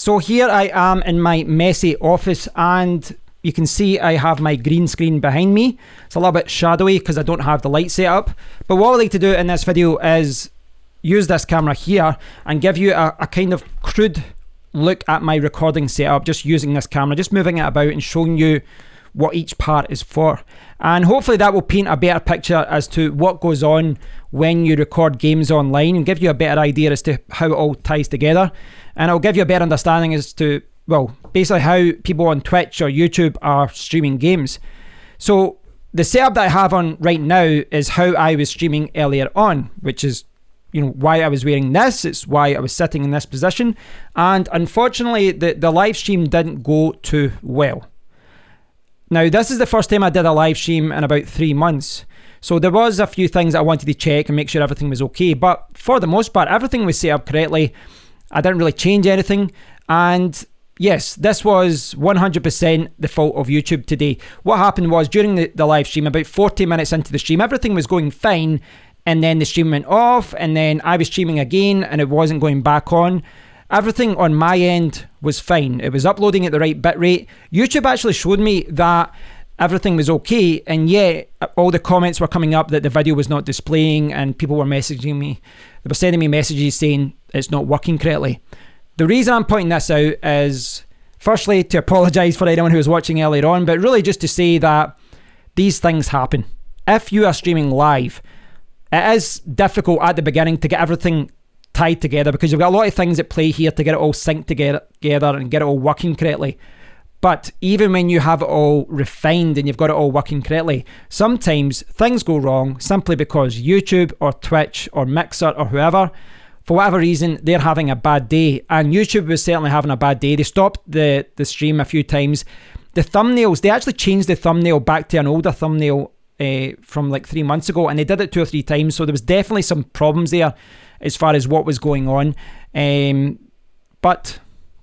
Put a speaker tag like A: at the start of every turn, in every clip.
A: So here I am in my messy office, and you can see I have my green screen behind me. It's a little bit shadowy because I don't have the light set up. But what I like to do in this video is use this camera here and give you a kind of crude look at my recording setup, just using this camera, just moving it about and showing you what each part is for. And hopefully that will paint a better picture as to what goes on when you record games online and give you a better idea as to how it all ties together. And it'll give you a better understanding as to, well, basically how people on Twitch or YouTube are streaming games. So the setup that I have on right now is how I was streaming earlier on, which is, you know, why I was wearing this. It's why I was sitting in this position. And unfortunately, the live stream didn't go too well. Now, this is the first time I did a live stream in about 3 months. So there was a few things I wanted to check and make sure everything was okay. But for the most part, everything was set up correctly. I didn't really change anything. And yes, this was 100% the fault of YouTube today. What happened was during the live stream, about 40 minutes into the stream, everything was going fine. And then the stream went off, and then I was streaming again and it wasn't going back on. Everything on my end was fine. It was uploading at the right bit rate. YouTube actually showed me that everything was okay, and yet all the comments were coming up that the video was not displaying, and people were messaging me. They were sending me messages saying it's not working correctly. The reason I'm pointing this out is, firstly, to apologise for anyone who was watching earlier on, but really just to say that these things happen. If you are streaming live, it is difficult at the beginning to get everything tied together because you've got a lot of things at play here to get it all synced together and get it all working correctly. But even when you have it all refined and you've got it all working correctly, sometimes things go wrong simply because YouTube or Twitch or Mixer or whoever, for whatever reason, they're having a bad day. And YouTube was certainly having a bad day. They stopped the stream a few times. The thumbnails, they actually changed the thumbnail back to an older thumbnail from like 3 months ago, and they did it 2 or 3 times. So there was definitely some problems there as far as what was going on. But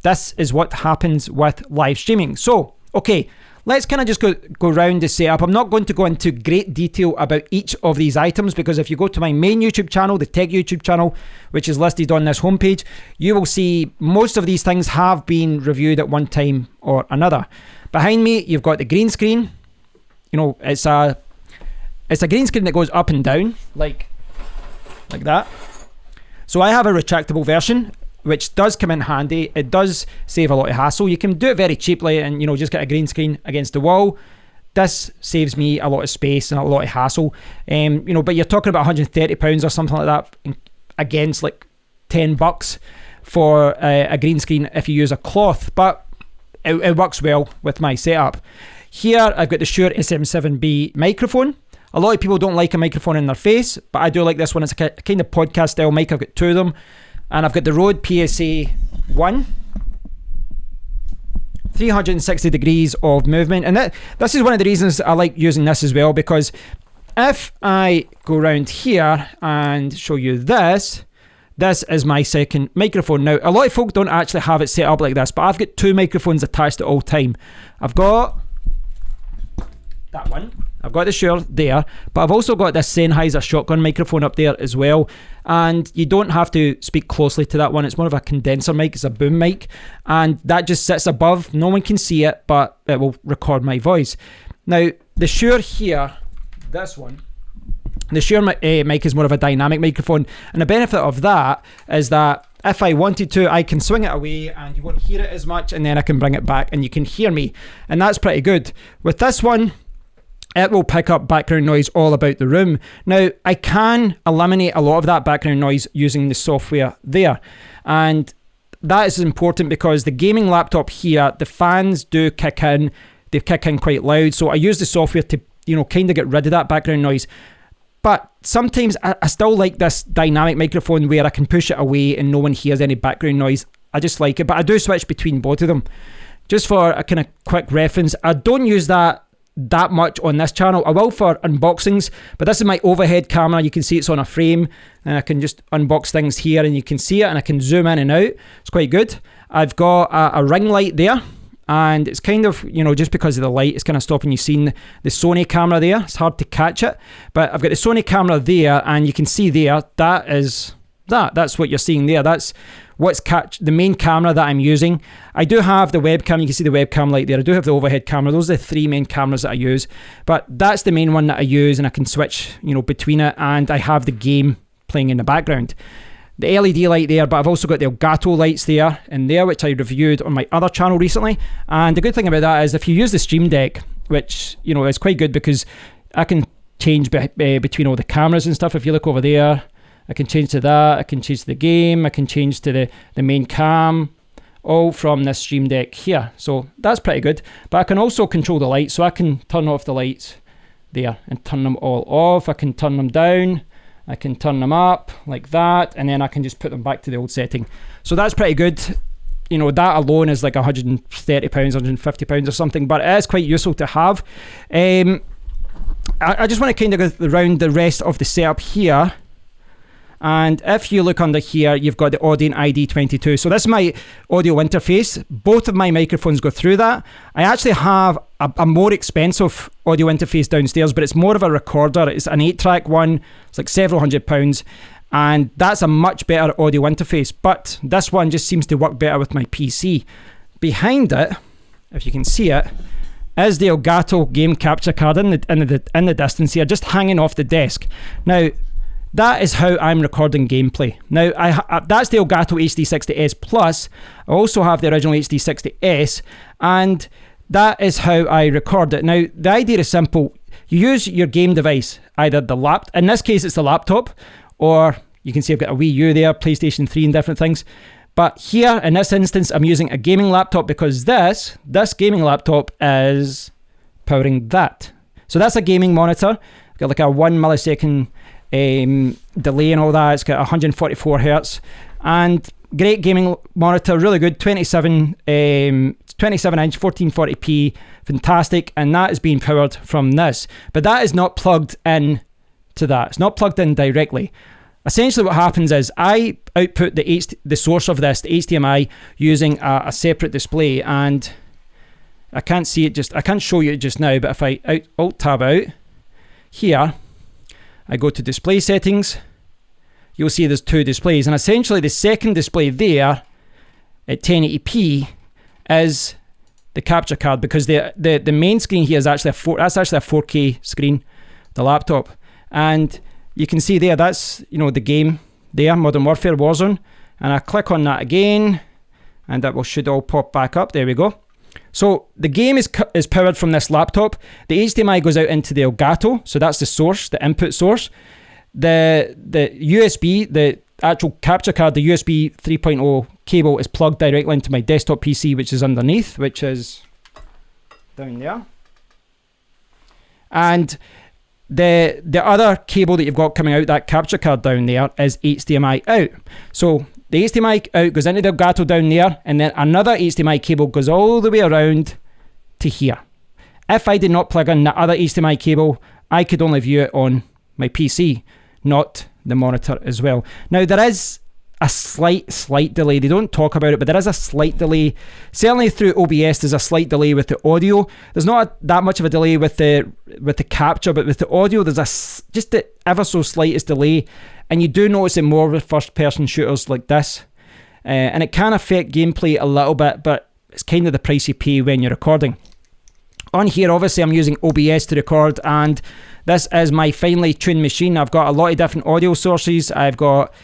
A: this is what happens with live streaming. So, okay, let's kind of just go around the setup. I'm not going to go into great detail about each of these items because if you go to my main YouTube channel, the Tech YouTube channel, which is listed on this homepage, you will see most of these things have been reviewed at one time or another. Behind me, you've got the green screen. You know, it's a green screen that goes up and down like that. So I have a retractable version, which does come in handy. It does save a lot of hassle. You can do it very cheaply and, you know, just get a green screen against the wall. This saves me a lot of space and a lot of hassle. You know, but you're talking about £130 or something like that against like $10 for a green screen if you use a cloth. But it works well with my setup. Here I've got the Shure SM7B microphone. A lot of people don't like a microphone in their face, but I do like this one. It's a kind of podcast style mic. I've got 2 of them. And I've got the Rode PSA 1. 360 degrees of movement. And this is one of the reasons I like using this as well, because if I go around here and show you this is my second microphone. Now, a lot of folk don't actually have it set up like this, but I've got 2 microphones attached at all time. I've got that one. I've got the Shure there, but I've also got this Sennheiser shotgun microphone up there as well. And you don't have to speak closely to that one. It's more of a condenser mic. It's a boom mic. And that just sits above. No one can see it, but it will record my voice. Now, the Shure here, this one, the Shure mic is more of a dynamic microphone. And the benefit of that is that if I wanted to, I can swing it away and you won't hear it as much. And then I can bring it back and you can hear me. And that's pretty good. With this one, it will pick up background noise all about the room. Now, I can eliminate a lot of that background noise using the software there. And that is important because the gaming laptop here, the fans do kick in. They kick in quite loud. So I use the software to, you know, kind of get rid of that background noise. But sometimes I still like this dynamic microphone where I can push it away and no one hears any background noise. I just like it. But I do switch between both of them. Just for a kind of quick reference, I don't use that much on this channel. I will for unboxings, but this is my overhead camera. You can see it's on a frame and I can just unbox things here and you can see it and I can zoom in and out. It's quite good. I've got a ring light there and it's kind of, you know, just because of the light, it's kind of stopping you seeing the Sony camera there. It's hard to catch it, but I've got the Sony camera there and you can see there, that is That's what you're seeing there. That's what's the main camera that I'm using. I do have the webcam. You can see the webcam light there. I do have the overhead camera. Those are the 3 main cameras that I use. But that's the main one that I use, and I can switch, between it. And I have the game playing in the background. The LED light there, but I've also got the Elgato lights there and there, which I reviewed on my other channel recently. And the good thing about that is if you use the Stream Deck, which, is quite good because I can change between all the cameras and stuff. If you look over there, I can change to that, I can change to the game, I can change to the main cam, all from this Stream Deck here. So that's pretty good. But I can also control the lights, so I can turn off the lights there and turn them all off. I can turn them down, I can turn them up like that, and then I can just put them back to the old setting. So that's pretty good. That alone is like £130, £150 or something, but it is quite useful to have. I just want to kind of go around the rest of the setup here. And if you look under here, you've got the Audient ID22. So this is my audio interface. Both of my microphones go through that. I actually have a more expensive audio interface downstairs, but it's more of a recorder. It's an 8-track one. It's like several £100. And that's a much better audio interface. But this one just seems to work better with my PC. Behind it, if you can see it, is the Elgato game capture card in the distance here, just hanging off the desk. Now, that is how I'm recording gameplay. Now, that's the Elgato HD60S Plus. I also have the original HD60S, and that is how I record it. Now, the idea is simple. You use your game device, either in this case, it's the laptop, or you can see I've got a Wii U there, PlayStation 3 and different things. But here, in this instance, I'm using a gaming laptop because this gaming laptop is powering that. So that's a gaming monitor. I've got like a 1 millisecond delay and all that. It's got 144 hertz and great gaming monitor, really good, 27 inch 1440p, fantastic. And that is being powered from this, but that is not plugged in to that. It's not plugged in directly. Essentially what happens is I output the source of this, the HDMI, using a separate display, and I can't see it I can't show you it just now, but if I alt tab out here, I go to display settings, you'll see there's 2 displays, and essentially the second display there at 1080p is the capture card, because the main screen here is actually that's actually a 4K screen, the laptop. And you can see there, that's the game there, Modern Warfare Warzone, and I click on that again and that should all pop back up. There we go. So the game is powered from this laptop. The HDMI goes out into the Elgato, so that's the source, the input source. The USB, the actual capture card, the USB 3.0 cable is plugged directly into my desktop PC, which is underneath, which is down there. And the other cable that you've got coming out that capture card down there is HDMI out. So the HDMI out goes into the Elgato down there, and then another HDMI cable goes all the way around to here. If I did not plug in the other HDMI cable, I could only view it on my PC, not the monitor as well. Now, there is a slight delay. They don't talk about it, but there is a slight delay. Certainly through OBS, there's a slight delay with the audio. There's not that much of a delay with the capture, but with the audio, there's just the ever so slightest delay. And you do notice it more with first-person shooters like this. And it can affect gameplay a little bit, but it's kind of the price you pay when you're recording. On here, obviously, I'm using OBS to record, and this is my finely tuned machine. I've got a lot of different audio sources. I've got,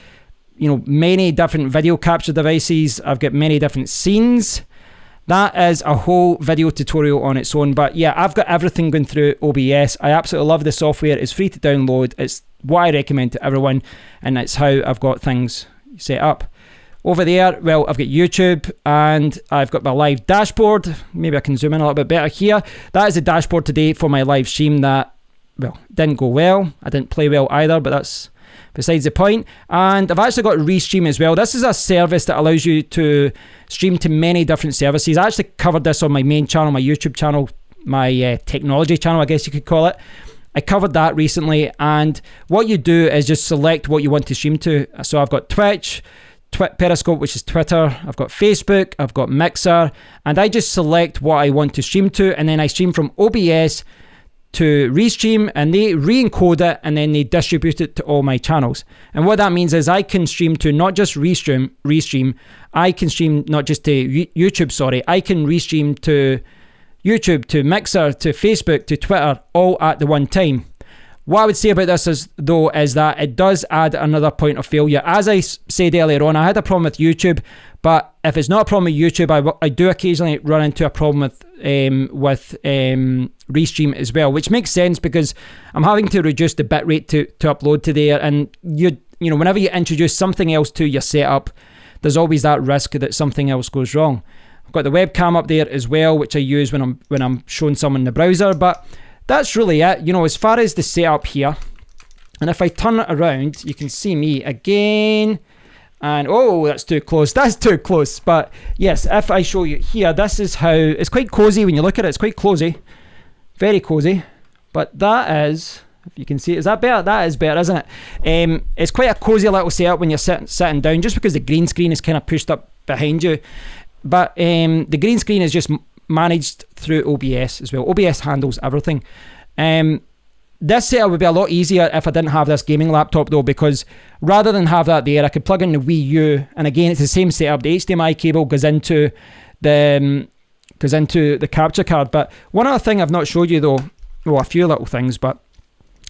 A: many different video capture devices. I've got many different scenes. That is a whole video tutorial on its own. But yeah, I've got everything going through OBS. I absolutely love the software. It's free to download. It's what I recommend to everyone, and it's how I've got things set up. Over there, well, I've got YouTube, and I've got my live dashboard. Maybe I can zoom in a little bit better here. That is the dashboard today for my live stream that, well, didn't go well. I didn't play well either, but that's besides the point. And I've actually got Restream as well. This is a service that allows you to stream to many different services. I actually covered this on my main channel, my YouTube channel, my technology channel, I guess you could call it. I covered that recently, and what you do is just select what you want to stream to. So I've got Twitch, Periscope, which is Twitter, I've got Facebook, I've got Mixer, and I just select what I want to stream to, and then I stream from OBS to Restream, and they re-encode it, and then they distribute it to all my channels. And what that means is I can stream to not just Restream, I can stream not just to YouTube, I can restream to YouTube, to Mixer, to Facebook, to Twitter, all at the one time. What I would say about this is that it does add another point of failure. As I said earlier on, I had a problem with YouTube, but if it's not a problem with YouTube, I do occasionally run into a problem with Restream as well, which makes sense because I'm having to reduce the bitrate to upload to there, and you know, whenever you introduce something else to your setup, there's always that risk that something else goes wrong. I've got the webcam up there as well, which I use when I'm showing someone the browser, but that's really it. You know, as far as the setup here, and if I turn it around, you can see me again, and oh, that's too close. But yes, if I show you here, this is how it's quite cozy when you look at it. It's quite cozy, very cozy. But that is, if you can see, is that better? That is better, isn't it? It's quite a cozy little setup when you're sitting down, just because the green screen is kind of pushed up behind you. But the green screen is just managed through OBS as well. OBS handles everything. This setup would be a lot easier if I didn't have this gaming laptop though, because rather than have that there, I could plug in the Wii U, and again, it's the same setup. The HDMI cable goes into the capture card. But one other thing I've not showed you though, well, a few little things, but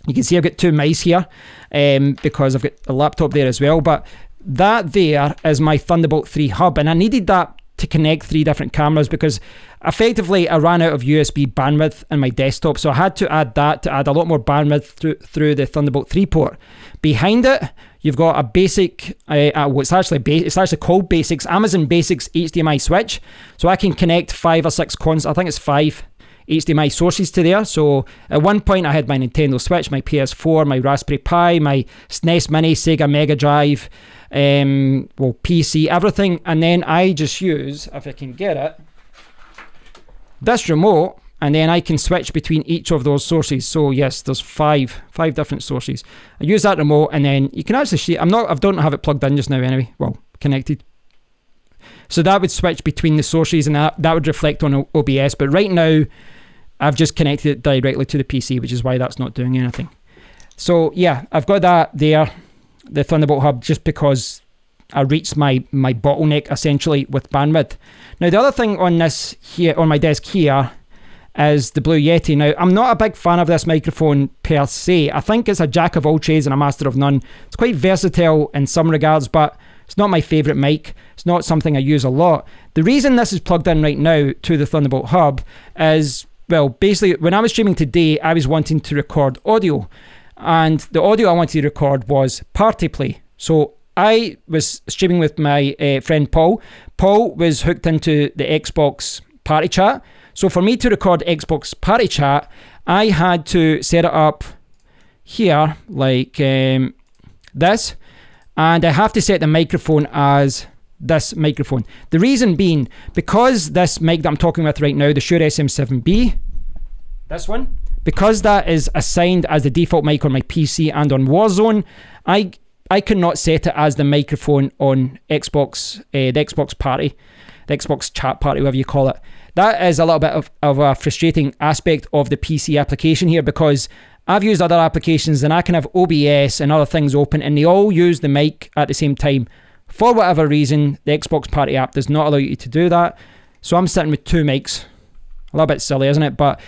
A: you can see I've got two mice here because I've got a laptop there as well. But that there is my Thunderbolt 3 hub, and I needed that to connect 3 different cameras because effectively I ran out of USB bandwidth in my desktop, so I had to add that to add a lot more bandwidth through the Thunderbolt 3 port. Behind it, you've got a basic, it's actually called Basics, Amazon Basics HDMI switch, so I can connect 5 or 6 I think it's 5 HDMI sources to there. So at one point I had my Nintendo Switch, my PS4, my Raspberry Pi, my SNES Mini, Sega Mega Drive, PC, everything, and then I just use, if I can get it, this remote, and then I can switch between each of those sources. So yes, there's five different sources. I use that remote, and then you can actually see, I don't have it plugged in just now anyway, well, connected. So that would switch between the sources, and that would reflect on OBS, but right now I've just connected it directly to the PC, which is why that's not doing anything. So yeah, I've got that there, the Thunderbolt hub, just because I reached my bottleneck essentially with bandwidth. Now the other thing on this here, on my desk here, is the Blue Yeti. Now I'm not a big fan of this microphone per se. I think it's a jack of all trades and a master of none. It's quite versatile in some regards, but it's not my favorite mic. It's not something I use a lot. The reason this is plugged in right now to the Thunderbolt hub is, well, basically when I was streaming today, I was wanting to record audio, and the audio I wanted to record was Party Play. So I was streaming with my friend Paul. Paul was hooked into the Xbox Party Chat. So for me to record Xbox Party Chat, I had to set it up here like this, and I have to set the microphone as this microphone. The reason being, because this mic that I'm talking with right now, the Shure SM7B, this one, because that is assigned as the default mic on my PC and on Warzone, I cannot set it as the microphone on Xbox, the Xbox Party, the Xbox Chat Party, whatever you call it. That is a little bit of a frustrating aspect of the PC application here, because I've used other applications and I can have OBS and other things open and they all use the mic at the same time. For whatever reason, the Xbox Party app does not allow you to do that. So I'm sitting with 2 mics. A little bit silly, isn't it? But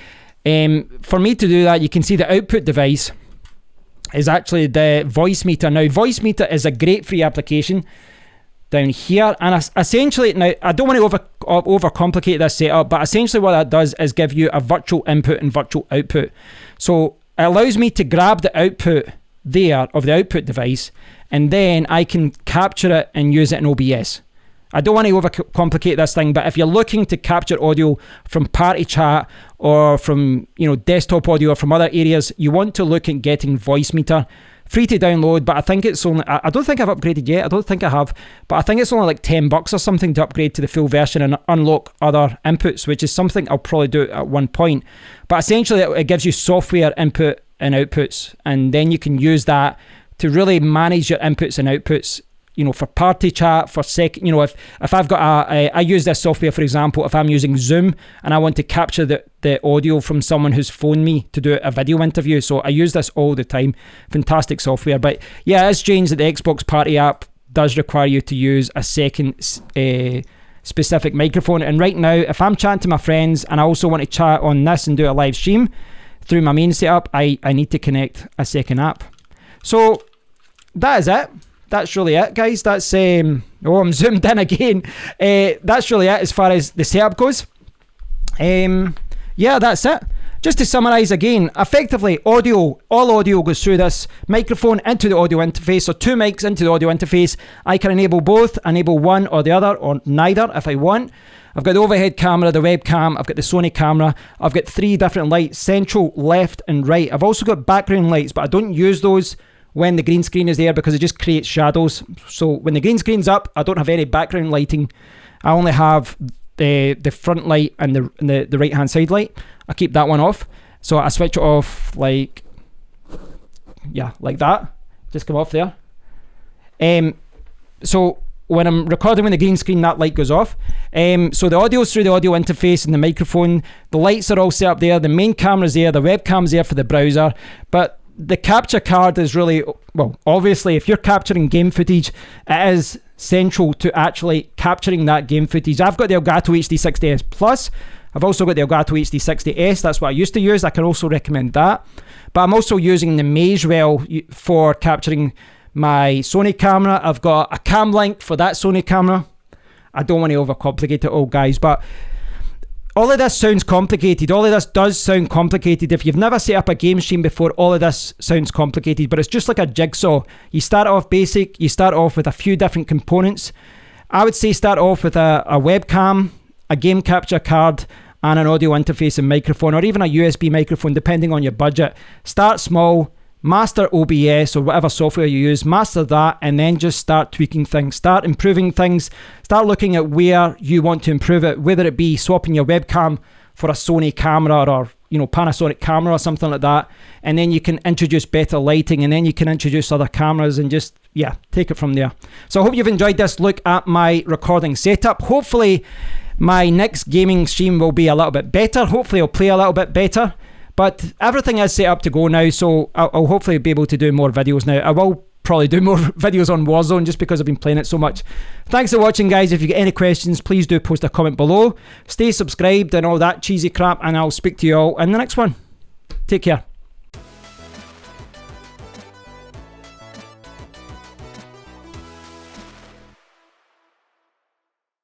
A: for me to do that, you can see the output device is actually the Voicemeeter. Now, Voicemeeter is a great free application down here, and essentially, now I don't want to overcomplicate this setup, but essentially what that does is give you a virtual input and virtual output. So it allows me to grab the output there of the output device, and then I can capture it and use it in OBS. I don't want to overcomplicate this thing, but if you're looking to capture audio from Party Chat or from, you know, desktop audio or from other areas, you want to look at getting Voicemeeter. Free to download, but I think it's only, I don't think I've upgraded yet, I don't think I have, but I think it's only like $10 or something to upgrade to the full version and unlock other inputs, which is something I'll probably do at one point. But essentially it gives you software input and outputs, and then you can use that to really manage your inputs and outputs for party chat, for if I've got I use this software, for example, if I'm using Zoom and I want to capture the audio from someone who's phoned me to do a video interview. So I use this all the time. Fantastic software. But yeah, it's strange that the Xbox Party app does require you to use a second specific microphone. And right now, if I'm chatting to my friends and I also want to chat on this and do a live stream through my main setup, I need to connect a second app. So that is it. That's really it, guys. That's I'm zoomed in again. That's really it as far as the setup goes. Yeah, that's it. Just to summarize again, effectively all audio goes through this microphone into the audio interface. So 2 mics into the audio interface. I can enable both, enable one or the other, or neither if I want. I've got the overhead camera, the webcam, I've got the Sony camera, I've got 3 different lights, central, left and right. I've also got background lights, but I don't use those when the green screen is there because it just creates shadows. So when the green screen's up, I don't have any background lighting. I only have the front light and the right hand side light. I keep that one off. So I switch it off like that. Just come off there. So when I'm recording with the green screen, that light goes off. So the audio's through the audio interface and the microphone. The lights are all set up there. The main camera's there. The webcam's there for the browser. But the capture card is really, well, obviously, if you're capturing game footage, it is central to actually capturing that game footage. I've got the Elgato HD60S Plus. I've also got the Elgato HD60S. That's what I used to use. I can also recommend that. But I'm also using the Magewell for capturing my Sony camera. I've got a Cam Link for that Sony camera. I don't want to overcomplicate it all, guys, but all of this sounds complicated. All of this does sound complicated. If you've never set up a game stream before, all of this sounds complicated, but it's just like a jigsaw. You start off basic, you start off with a few different components. I would say start off with a webcam, a game capture card, and an audio interface and microphone, or even a USB microphone, depending on your budget. Start small, master OBS or whatever software you use, master that, and then just start tweaking things, start improving things, start looking at where you want to improve it, whether it be swapping your webcam for a Sony camera or Panasonic camera or something like that, and then you can introduce better lighting, and then you can introduce other cameras and just take it from there. So I hope you've enjoyed this look at my recording setup. Hopefully my next gaming stream will be a little bit better. Hopefully I'll play a little bit better. But everything is set up to go now, so I'll hopefully be able to do more videos now. I will probably do more videos on Warzone just because I've been playing it so much. Thanks for watching, guys. If you get any questions, please do post a comment below. Stay subscribed and all that cheesy crap, and I'll speak to you all in the next one. Take care.